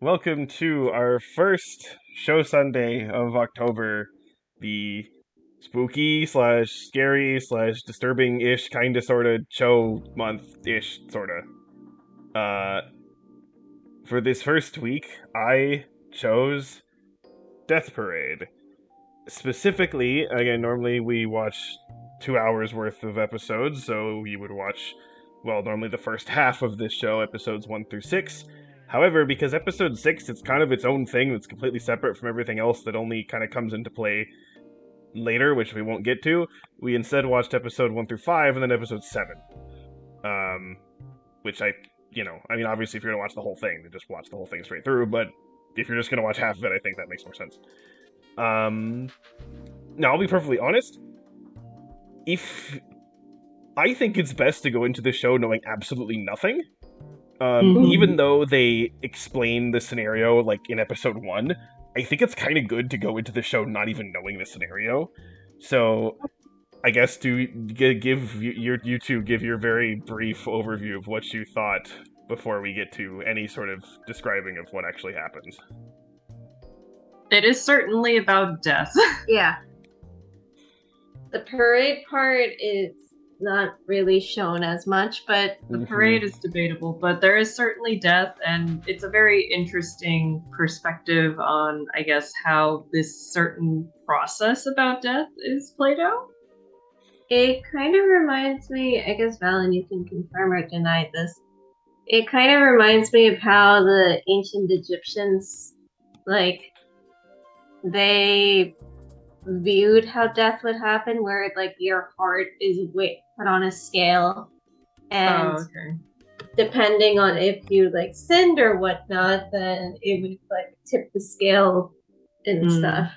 Welcome to our first show Sunday of October, the spooky slash scary slash disturbing ish kind of sort of show month ish sort of. For this first week, I chose Death Parade. Specifically, again, normally we watch 2 hours worth of episodes, so you would watch, well, normally the first half of this show, episodes 1 through 6. However, because episode 6, it's kind of its own thing that's completely separate from everything else that only kind of comes into play later, which we won't get to, we instead watched episode 1 through 5 and then episode 7. Um, which I mean, obviously, if you're going to watch the whole thing, then just watch the whole thing straight through, but if you're just going to watch half of it, I think that makes more sense. Um, Now, I'll be perfectly honest. If I think it's best to go into the show knowing absolutely nothing, even though they explain the scenario like in episode 1, I think it's kind of good to go into the show not even knowing the scenario. So, I guess to give you two give your very brief overview of what you thought before we get to any sort of describing of what actually happens. It is certainly about death. Yeah. The parade part is not really shown as much, but The parade is debatable, but there is certainly death, and it's a very interesting perspective on, I guess, how this certain process about death is played out. it kind of reminds me, I guess, Valen, you can confirm or deny this. It kind of reminds me of how the ancient Egyptians, like, they viewed how death would happen, where, like, your heart is put on a scale, and Okay. depending on if you, like, sinned or whatnot, then it would, like, tip the scale and stuff.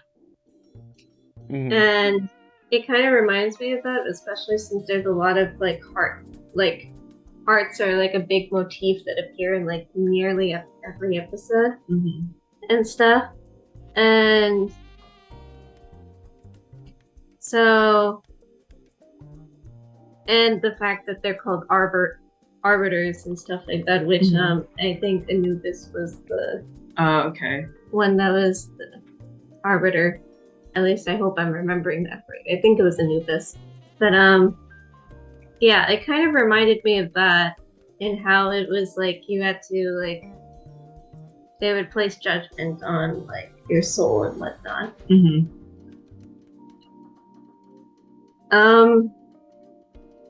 Mhm. And it kind of reminds me of that, especially since there's a lot of like hearts are like a big motif that appear in like nearly every episode and stuff. And so, and the fact that they're called arbiters and stuff like that, which I think Anubis was the Okay. one that was the arbiter. At least I hope I'm remembering that right. I think it was Anubis. But yeah, it kind of reminded me of that, and how it was like you had to like they would place judgment on like your soul and whatnot.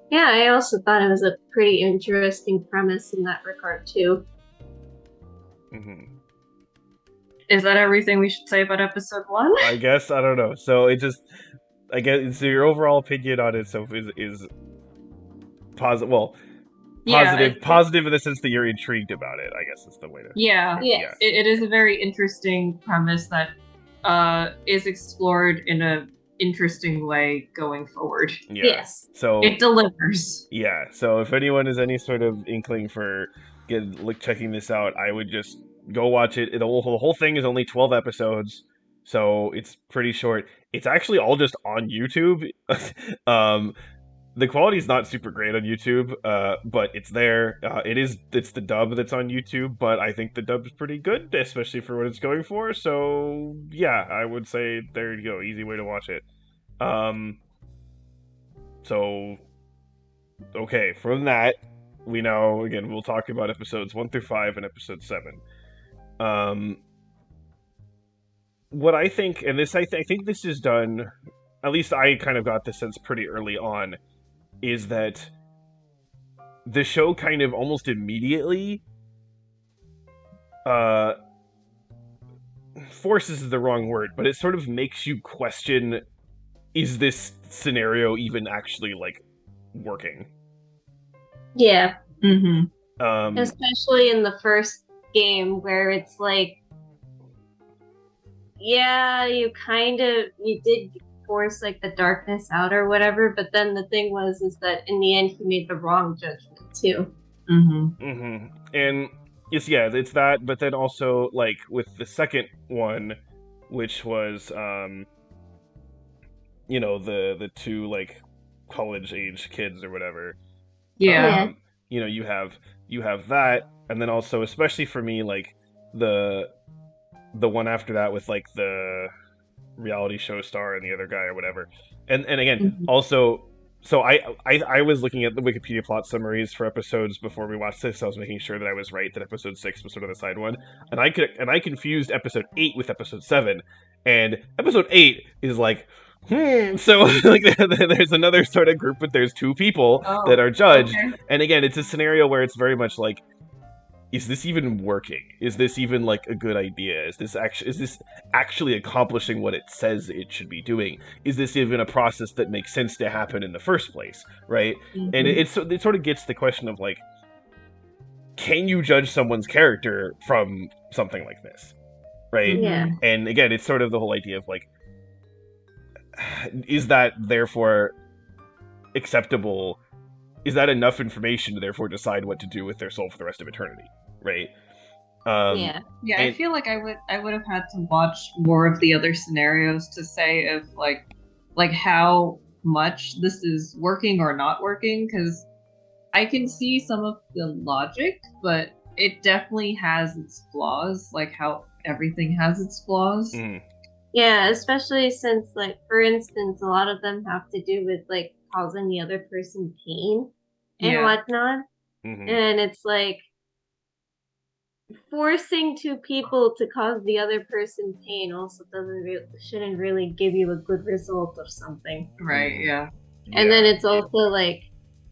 Yeah, I also thought it was a pretty interesting premise in that regard too. Is that everything we should say about episode 1? I guess, I don't know. So I guess, so your overall opinion on it is positive. Well, positive in the sense that you're intrigued about it. I guess is the way to. Yeah. Yes. It is a very interesting premise that is explored in a interesting way going forward. Yeah. Yes. So it delivers. Yeah. So if anyone has any sort of inkling for checking this out, I would just go watch it. The whole thing is only 12 episodes, so it's pretty short. It's actually all just on YouTube. The quality is not super great on YouTube, but it's there. It's the dub that's on YouTube, but I think the dub is pretty good, especially for what it's going for. So yeah, I would say there you go, easy way to watch it. So okay, from that we now again we'll talk about episodes 1 through 5 and episode 7. What I think, and this I think this is done. At least I kind of got this sense pretty early on, is that the show kind of almost immediately forces is the wrong word, but it sort of makes you question, is this scenario even actually like working? Yeah. Mm-hmm. Especially in the first game where it's like, yeah, you did force like the darkness out or whatever, but then the thing is that in the end he made the wrong judgment too. And it's that, but then also like with the second one, which was the two like college age kids or whatever. Yeah. You have that, and then also, especially for me, like the one after that with like the reality show star and the other guy or whatever. And again, Mhm. also, so I was looking at the Wikipedia plot summaries for episodes before we watched this. So I was making sure that I was right, that episode 6 was sort of the side one, and I confused episode 8 with episode 7, and episode 8 is like. So like there's another sort of group, but there's two people that Oh, are judged, okay. and again, it's a scenario where it's very much like, is this even working? Is this even like a good idea? Is this actually accomplishing what it says it should be doing? Is this even a process that makes sense to happen in the first place? Right? And Mhm. it sort of gets to the question of like, can you judge someone's character from something like this? Right? Yeah. Mhm. And again, it's sort of the whole idea of like, is that therefore acceptable? Is that enough information to therefore decide what to do with their soul for the rest of eternity? Right? Yeah. Yeah, I And- feel like I would have had to watch more of the other scenarios to say if like how much this is working or not working, because I can see some of the logic, but it definitely has its flaws, like how everything has its flaws. Mhm. Yeah, especially since, like, for instance, a lot of them have to do with, like, causing the other person pain and Yeah. whatnot. Mhm. And it's like forcing two people to cause the other person pain also shouldn't really give you a good result of something. Right, Mhm. yeah. And then Yeah. it's also like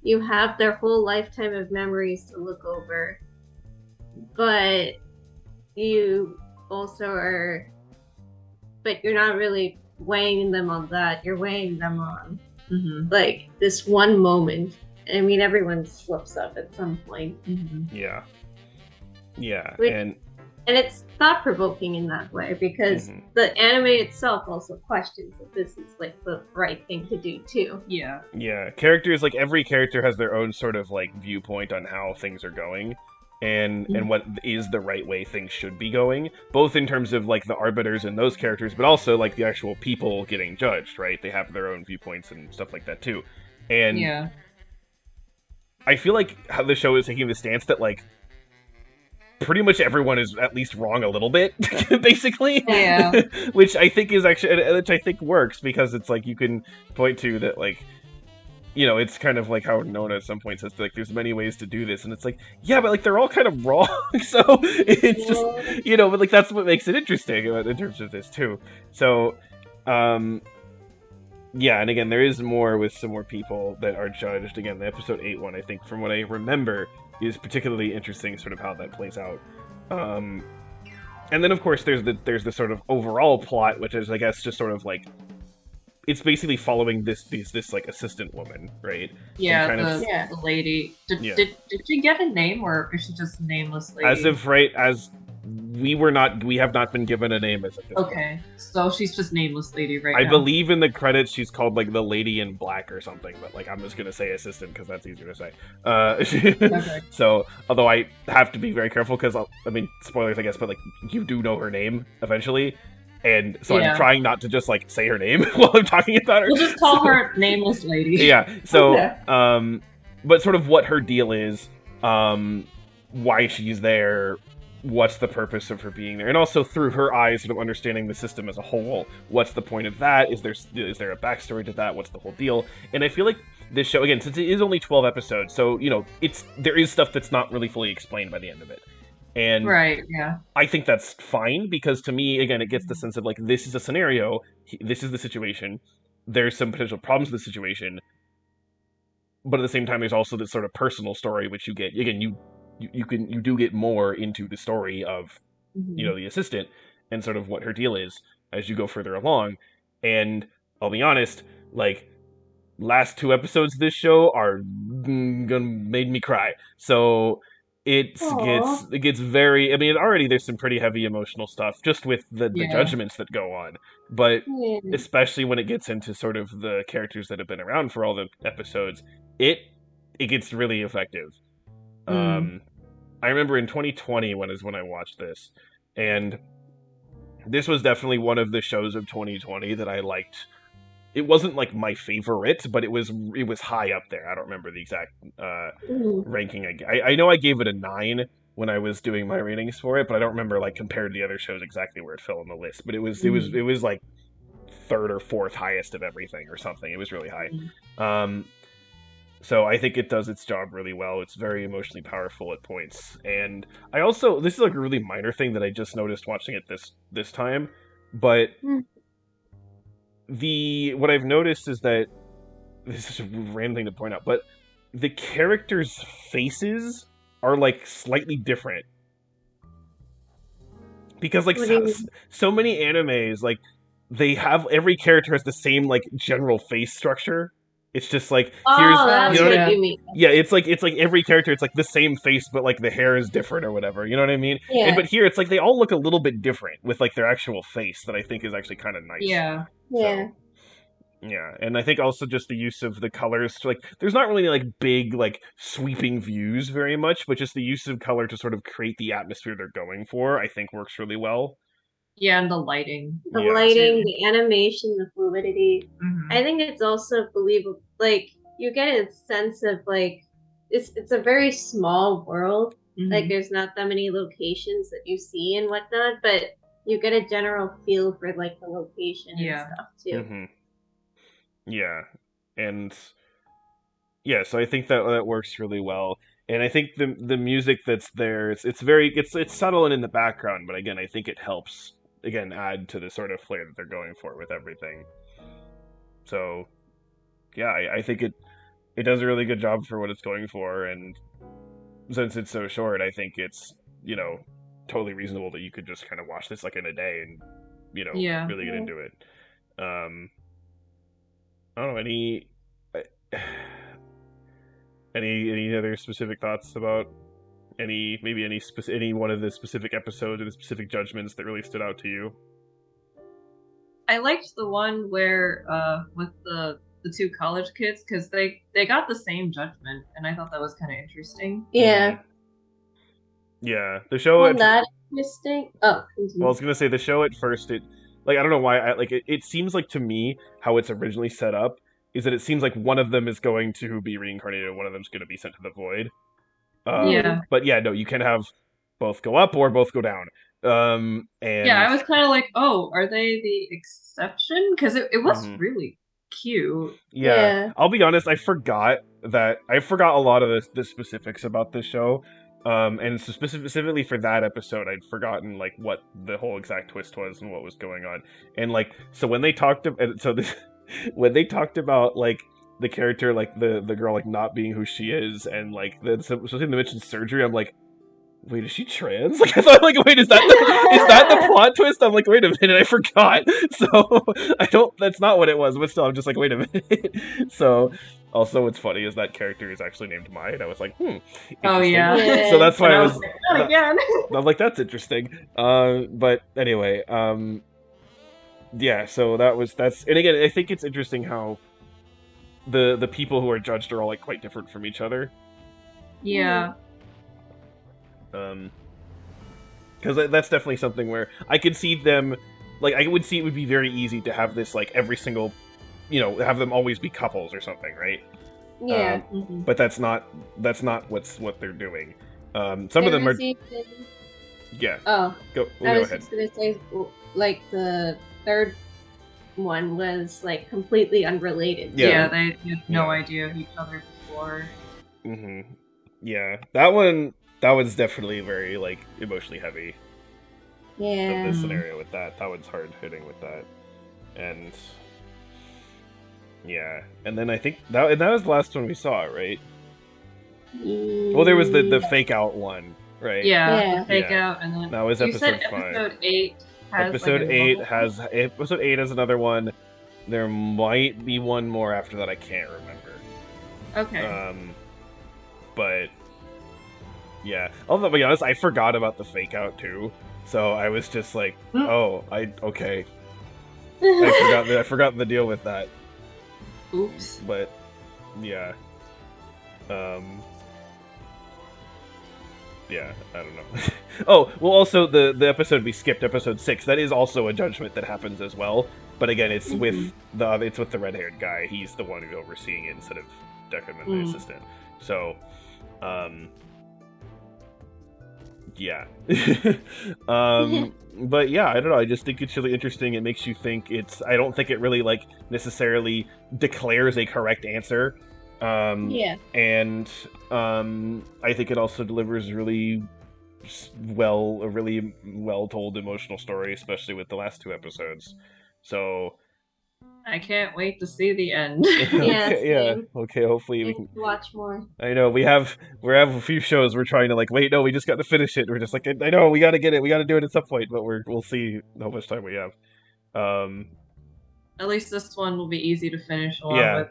you have their whole lifetime of memories to look over, but you also are, but you're not really weighing them on that. You're weighing them on Mm-hmm. like this one moment. I mean, everyone slips up at some point, Mm-hmm. Yeah. Yeah. Which- And and it's thought provoking in that way because Mhm. the anime itself also questions if this is like the right thing to do too. Yeah. yeah, characters, like every character has their own sort of like viewpoint on how things are going, and Mhm. what is the right way things should be going, both in terms of like the arbiters and those characters, but also like the actual people getting judged, right? They have their own viewpoints and stuff like that too. And Yeah. I feel like how the show is taking the stance that like pretty much everyone is at least wrong a little bit, basically. Yeah. Which I think is actually, which I think works, because it's like you can point to that, like, you know, it's kind of like how Nona at some point says, like, there's many ways to do this, and it's like, yeah, but like they're all kind of wrong, so it's just, you know, but like that's what makes it interesting in terms of this too. So, yeah, and again, there is more with some more people that are judged. Again, the episode 8 one, I think, from what I remember, is particularly interesting, sort of how that plays out. And then, of course, there's the sort of overall plot, which is, I guess, just sort of like, it's basically following this like assistant woman, right? Yeah, kind of- Yeah. the lady. Did, Yeah. did she get a name, or is she just a nameless lady? As of right as we have not been given a name as of this point. Okay, so she's just nameless lady right I now. believe in the credits she's called like the Lady in Black or something, but like I'm just gonna say assistant because that's easier to say. Okay. So, although I have to be very careful because I mean, spoilers, I guess, but like you do know her name eventually, and so Yeah. I'm trying not to just like say her name while I'm talking about her. We'll just call her nameless lady. Yeah. So, Okay. but sort of what her deal is, why she's there, what's the purpose of her being there, and also through her eyes, sort of understanding the system as a whole. What's the point of that? Is there a backstory to that? What's the whole deal? And I feel like this show, again, since it is only 12 episodes, so you know, there is stuff that's not really fully explained by the end of it. And Right. Yeah. I think that's fine, because to me, again, it gets the sense of like, this is a scenario, this is the situation, there's some potential problems with the situation, but at the same time, there's also this sort of personal story, which you get, again, you do get more into the story of, Mhm. you know, the assistant and sort of what her deal is as you go further along. And I'll be honest, like, last 2 episodes of this show are gonna made me cry. So Aw. it gets very, I mean, already there's some pretty heavy emotional stuff just with the Yeah. judgments that go on, but Yeah. especially when it gets into sort of the characters that have been around for all the episodes, it gets really effective. I remember in 2020 when I watched this, and this was definitely one of the shows of 2020 that I liked. It wasn't like my favorite, but it was high up there. I don't remember the exact Mhm. ranking. I know I gave it a 9, when I was doing my ratings for it, but I don't remember like compared to the other shows exactly where it fell on the list. But it was like third or fourth highest of everything or something. It was really high. So I think it does its job really well. It's very emotionally powerful at points. And I also, this is like a really minor thing that I just noticed watching it this time, but what I've noticed is that, this is a random thing to point out, but the characters' faces are like slightly different. Because like so many animes, like they have, every character has the same like general face structure. It's just like, here's, that's you know what you mean. Yeah, it's like every character, it's like the same face, but like the hair is different or whatever. You know what I mean? Yeah. But here, it's like they all look a little bit different with like their actual face, that I think is actually kind of nice. Yeah. Yeah. So, yeah, and I think also just the use of the colors, like there's not really like big like sweeping views very much, but just the use of color to sort of create the atmosphere they're going for, I think works really well. Yeah, and the lighting. The lighting, the animation, the fluidity. Mhm. I think it's also believable. Like you get a sense of like it's a very small world. Like there's not that many locations that you see and whatnot, but you get a general feel for like the location and stuff too. Yeah, and yeah, so I think that works really well. And I think the music that's there, it's subtle and in the background, but again, I think it helps again add to the sort of flair that they're going for with everything. So yeah, I think it does a really good job for what it's going for, and since it's so short, I think it's, totally reasonable that you could just kind of watch this like in a day and really get into it. I don't know, any other specific thoughts about any one of the specific episodes or the specific judgments that really stood out to you? I liked the one where with the two college kids, because they got the same judgment, and I thought that was kind of interesting. Yeah. Yeah, the show. Well, that interesting. Oh, well, I was gonna say the show at first. It like I don't know why. It seems like to me how it's originally set up is that it seems like one of them is going to be reincarnated and one of them's going to be sent to the void. Yeah. But yeah, no, you can have both go up or both go down. And yeah, I was kind of like, oh, are they the exception? Because it was really cute. Yeah. I'll be honest, I forgot a lot of the specifics about this show. And so specifically for that episode, I'd forgotten like what the whole exact twist was and what was going on. And like, so when they talked when they talked about like the character, like the girl, like not being who she is, and like something they mentioned surgery, I'm like, wait, is she trans? Like I thought, like, wait, is that the plot twist? I'm like, wait a minute, I forgot. So that's not what it was, but still, I'm just like, wait a minute. So also, what's funny is that character is actually named Mai, and I was like, oh yeah. So that's why I was like, not again. I'm like, that's interesting. But anyway, yeah. So and again, I think it's interesting how the people who are judged are all like quite different from each other. Yeah. Because that's definitely something where I could see them, like I would see it would be very easy to have this like every single, have them always be couples or something, right? Yeah. But that's not what they're doing. Some of them are. Yeah. Oh. Go I was ahead. just gonna say, like the third one was like completely unrelated. Yeah, they had no idea of each other before. Yeah, that was definitely very like emotionally heavy. Yeah. The scenario with that one's hard hitting with that, and yeah, and then I think that was the last one we saw, right? Well, there was the fake out one, right? Yeah. Fake out, and then that was episode 5. Episode 8 has episode 8 has another one. There might be one more after that. I can't remember. Okay. But yeah, although to be honest, I forgot about the fake out too. So I was just like, okay. I forgot the deal with that. Oops. But yeah. Yeah, I don't know. Oh, well, also the episode we skipped, episode 6, that is also a judgment that happens as well. But again, it's with the red-haired guy. He's the one who's overseeing it instead of Declan, the assistant. So, Yeah. But yeah, I don't know. I just think it's really interesting. It makes you think. I don't think it really like necessarily declares a correct answer. Yeah. And I think it also delivers a really well told emotional story, especially with the last two episodes. So I can't wait to see the end. Yeah, okay, yeah, same. okay. Hopefully we Need can. to watch more. I know we have a few shows we're trying to like. Wait, no, we just got to finish it. We're just like, I know we got to get it. We got to do it at some point, but we'll see how much time we have. At least this one will be easy to finish along Yeah, with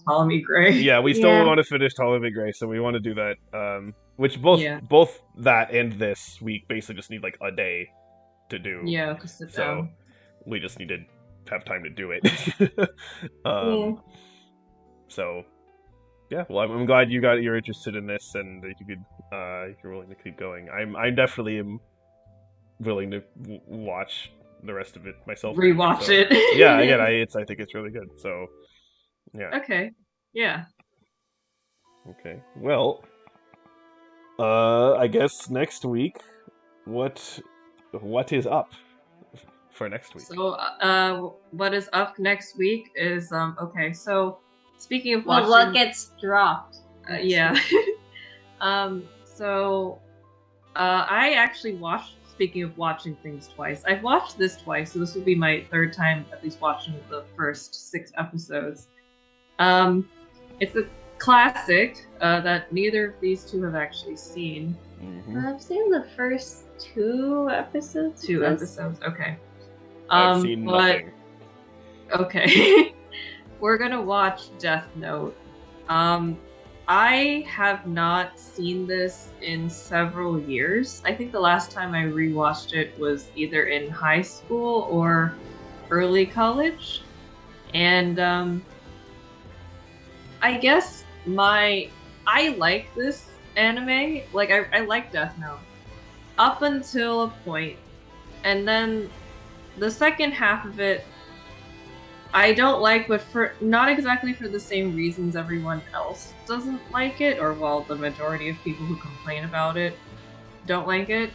Ptolemy Gray. yeah. We still Yeah. want to finish Ptolemy Gray, so we want to do that. Which Yeah. both that and this we basically just need like a day to do. Yeah, to sit So down. we just need to have time to do it. Yeah. So yeah, well, I'm glad you're interested in this and that you're willing to keep going. I definitely am willing to watch the rest of it myself. Rewatch So, it. yeah, again, I think it's really good. So yeah, Okay. Yeah. okay. Well, I guess next week, what is up for next week? So, what is up next week is okay. So, speaking of Well, watching, what gets dropped? yeah. So, I actually watched. Speaking of watching things twice, I've watched this twice, so this will be my third time at least watching the first 6 episodes. It's a classic that neither of these two have actually seen. Mm-hmm. I've seen the first 2 episodes. 2 episodes, okay. I've seen nothing. Okay. We're gonna watch Death Note. I have not seen this in several years. I think the last time I rewatched it was either in high school or early college. And I guess I like this anime. Like I like Death Note. Up until a point. And then the second half of it I don't like, but for not exactly for the same reasons everyone else doesn't like it, or well, the majority of people who complain about it don't like it.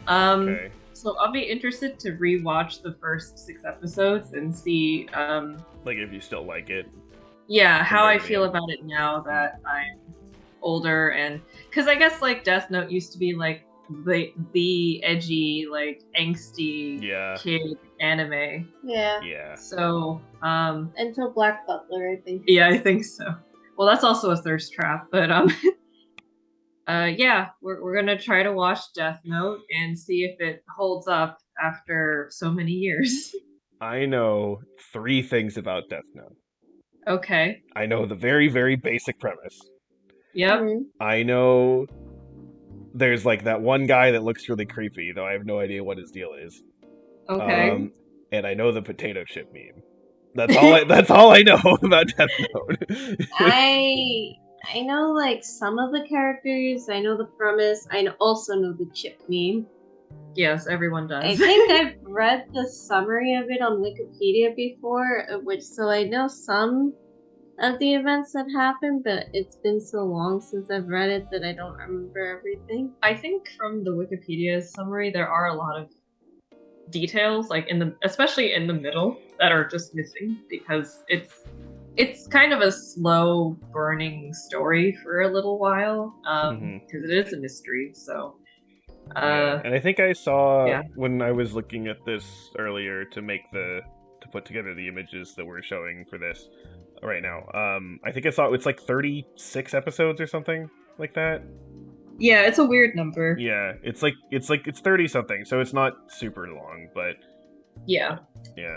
Okay. So I'll be interested to rewatch the first 6 episodes and see, Like if you still like it. yeah, how I Compared to feel the end. about it now that I'm older, and because I guess like Death Note used to be like the edgy, like angsty Yeah. kid anime. Yeah. Yeah. So Until Black Butler, I think. yeah, I think so. Well, that's also a thirst trap, but yeah, we're gonna try to watch Death Note and see if it holds up after so many years. I know 3 things about Death Note. Okay. I know the very, very basic premise. Yep. Mhm. I know there's like that one guy that looks really creepy, though I have no idea what his deal is. Okay. And I know the potato chip meme. That's all I know about Death Note. I know like some of the characters. I know the premise. Also know the chip meme. Yes, everyone does. I think I've read the summary of it on Wikipedia before, so I know some of the events that happened, but it's been so long since I've read it that I don't remember everything. I think from the Wikipedia summary, there are a lot of details, like especially in the middle, that are just missing because it's kind of a slow burning story for a little while because it is a mystery. So, Yeah. And I think I saw yeah. when I was looking at this earlier to put together the images that we're showing for this right now. I think I saw it's like 36 episodes or something like that. Yeah, it's a weird number. Yeah, it's 30 something, so it's not super long, but yeah. Yeah.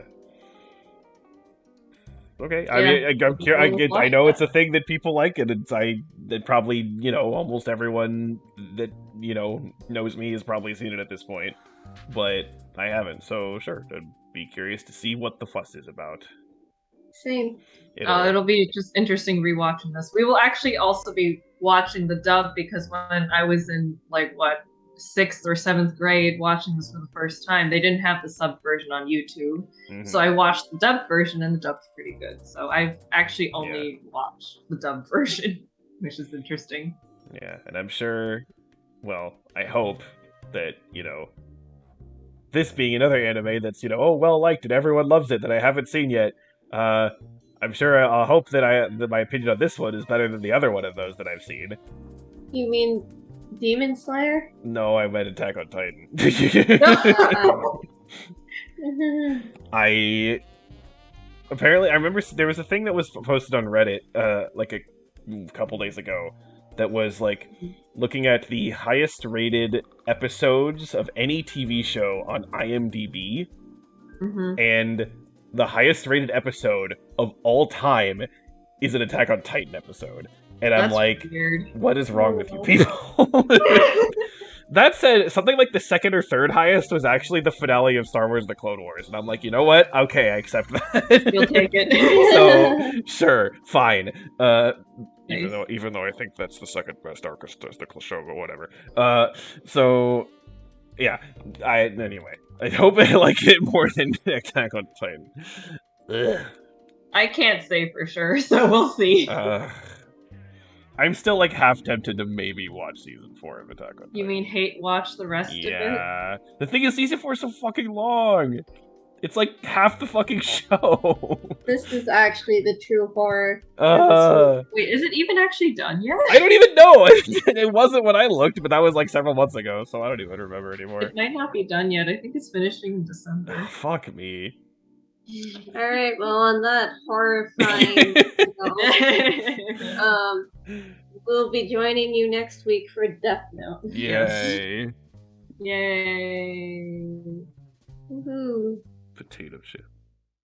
Okay, Yeah. I mean, I'm curious. I know Watch it's a thing that people like, and that probably almost everyone that knows me has probably seen it at this point, but I haven't. So sure, I'd be curious to see what the fuss is about. Same. It'll be just interesting rewatching this. We will actually also be watching the dub because when I was in like 6th or 7th grade watching this for the first time, they didn't have the sub version on YouTube. Mhm. So I watched the dub version and the dub's pretty good. So I've actually only watched the dub version, which is interesting. Yeah, and I'm sure, well, I hope that, this being another anime that's, well liked and everyone loves it that I haven't seen yet, I'm sure I'll hope that my opinion on this one is better than the other one of those that I've seen. You mean Demon Slayer? No, I meant Attack on Titan. I remember there was a thing that was posted on Reddit like a couple days ago that was like looking at the highest rated episodes of any TV show on IMDb, and the highest rated episode of all time is an Attack on Titan episode. And I'm like, weird. What is wrong with you people? That said, something like the second or third highest was actually the finale of Star Wars: The Clone Wars. And I'm like, you know what? Okay, I accept that. You'll take it. So, sure, fine. Nice. Even though I think that's the second best arc of the show, but whatever. So, yeah. Anyway, I hope I like it more than Attack on Titan. Ugh. I can't say for sure, so we'll see. I'm still like half tempted to maybe watch season 4 of Attack on Titan. You mean hate watch the rest of it? Yeah. The thing is, season 4 is so fucking long. It's like half the fucking show. This is actually the true horror. Wait, is it even actually done yet? I don't even know. It wasn't when I looked, but that was like several months ago, so I don't even remember anymore. It might not be done yet. I think it's finishing in December. Fuck me. Alright, well, on that horrifying note, we'll be joining you next week for Death Note. Yay. Yay. Woohoo. Potato chips.